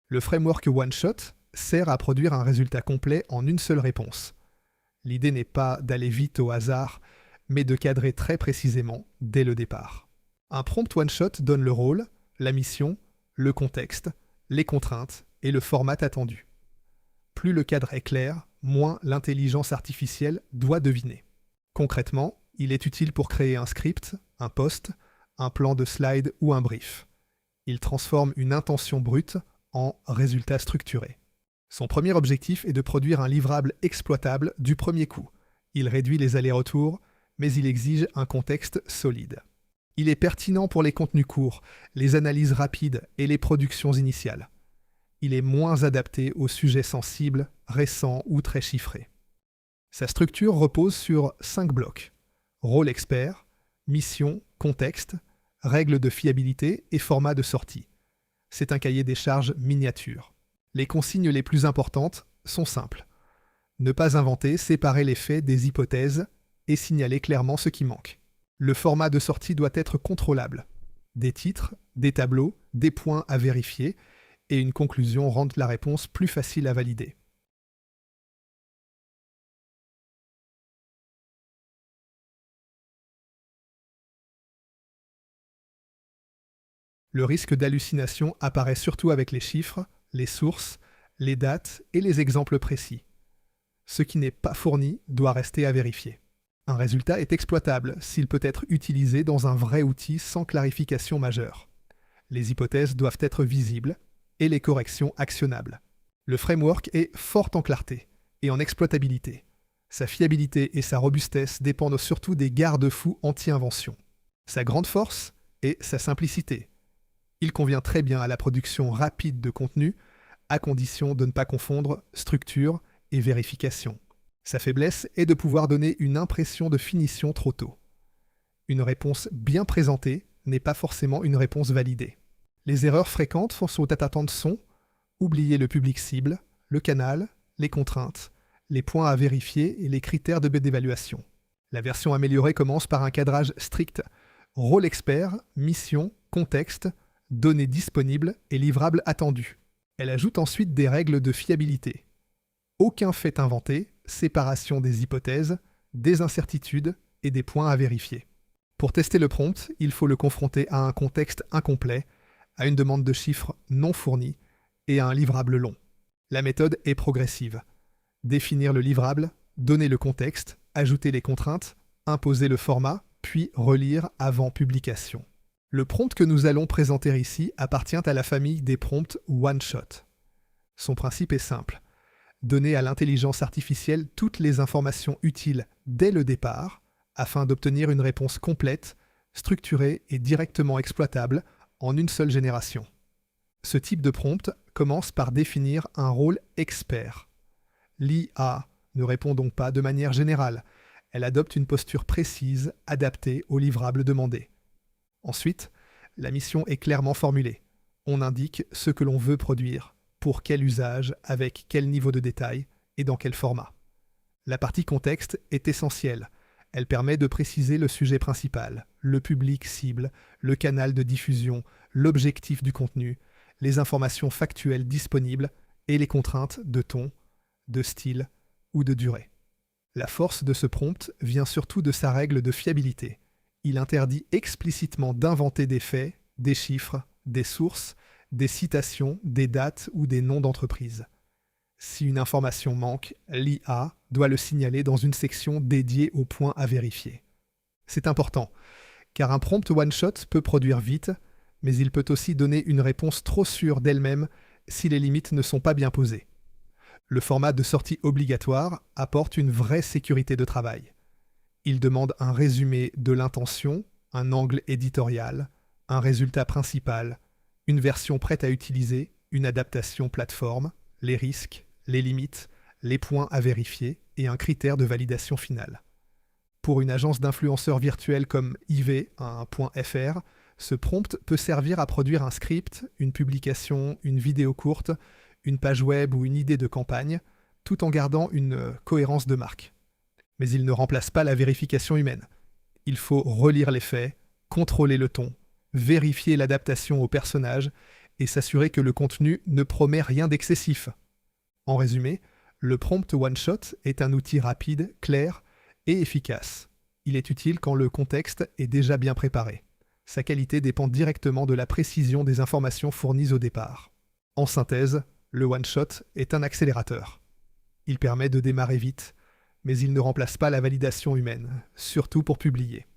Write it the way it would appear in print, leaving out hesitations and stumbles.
Le framework OneShot sert à produire un résultat complet en une seule réponse. L'idée n'est pas d'aller vite au hasard, mais de cadrer très précisément dès le départ. Un prompt OneShot donne le rôle, la mission, le contexte, les contraintes et le format attendu. Plus le cadre est clair, moins l'intelligence artificielle doit deviner. Concrètement, il est utile pour créer un script, un post, un plan de slide ou un brief. Il transforme une intention brute en résultat structuré. Son premier objectif est de produire un livrable exploitable du premier coup. Il réduit les allers-retours, mais il exige un contexte solide. Il est pertinent pour les contenus courts, les analyses rapides et les productions initiales. Il est moins adapté aux sujets sensibles, récents ou très chiffrés. Sa structure repose sur 5 blocs. Rôle expert, mission, contexte, règles de fiabilité et format de sortie. C'est un cahier des charges miniature. Les consignes les plus importantes sont simples. Ne pas inventer, séparer les faits des hypothèses et signaler clairement ce qui manque. Le format de sortie doit être contrôlable. Des titres, des tableaux, des points à vérifier et une conclusion rendent la réponse plus facile à valider. Le risque d'hallucination apparaît surtout avec les chiffres, les sources, les dates et les exemples précis. Ce qui n'est pas fourni doit rester à vérifier. Un résultat est exploitable s'il peut être utilisé dans un vrai outil sans clarification majeure. Les hypothèses doivent être visibles et les corrections actionnables. Le framework est fort en clarté et en exploitabilité. Sa fiabilité et sa robustesse dépendent surtout des garde-fous anti-invention. Sa grande force est sa simplicité. Il convient très bien à la production rapide de contenu, à condition de ne pas confondre structure et vérification. Sa faiblesse est de pouvoir donner une impression de finition trop tôt. Une réponse bien présentée n'est pas forcément une réponse validée. Les erreurs fréquentes sont atteintes sont oublier le public cible, le canal, les contraintes, les points à vérifier et les critères d'évaluation. La version améliorée commence par un cadrage strict, rôle expert, mission, contexte, données disponibles et livrables attendus. Elle ajoute ensuite des règles de fiabilité. Aucun fait inventé, séparation des hypothèses, des incertitudes et des points à vérifier. Pour tester le prompt, il faut le confronter à un contexte incomplet, à une demande de chiffres non fournie et à un livrable long. La méthode est progressive. Définir le livrable, donner le contexte, ajouter les contraintes, imposer le format, puis relire avant publication. Le prompt que nous allons présenter ici appartient à la famille des prompts OneShot. Son principe est simple. Donner à l'intelligence artificielle toutes les informations utiles dès le départ afin d'obtenir une réponse complète, structurée et directement exploitable en une seule génération. Ce type de prompt commence par définir un rôle expert. L'IA ne répond donc pas de manière générale. Elle adopte une posture précise, adaptée au livrable demandé. Ensuite, la mission est clairement formulée. On indique ce que l'on veut produire, pour quel usage, avec quel niveau de détail et dans quel format. La partie contexte est essentielle. Elle permet de préciser le sujet principal, le public cible, le canal de diffusion, l'objectif du contenu, les informations factuelles disponibles et les contraintes de ton, de style ou de durée. La force de ce prompt vient surtout de sa règle de fiabilité. Il interdit explicitement d'inventer des faits, des chiffres, des sources, des citations, des dates ou des noms d'entreprise. Si une information manque, l'IA doit le signaler dans une section dédiée aux points à vérifier. C'est important, car un prompt one-shot peut produire vite, mais il peut aussi donner une réponse trop sûre d'elle-même si les limites ne sont pas bien posées. Le format de sortie obligatoire apporte une vraie sécurité de travail. Il demande un résumé de l'intention, un angle éditorial, un résultat principal, une version prête à utiliser, une adaptation plateforme, les risques, les limites, les points à vérifier et un critère de validation finale. Pour une agence d'influenceurs virtuels comme IV1.fr, ce prompt peut servir à produire un script, une publication, une vidéo courte, une page web ou une idée de campagne, tout en gardant une cohérence de marque. Mais il ne remplace pas la vérification humaine. Il faut relire les faits, contrôler le ton, vérifier l'adaptation au personnage et s'assurer que le contenu ne promet rien d'excessif. En résumé, le prompt one-shot est un outil rapide, clair et efficace. Il est utile quand le contexte est déjà bien préparé. Sa qualité dépend directement de la précision des informations fournies au départ. En synthèse, le one-shot est un accélérateur. Il permet de démarrer vite, mais il ne remplace pas la validation humaine, surtout pour publier.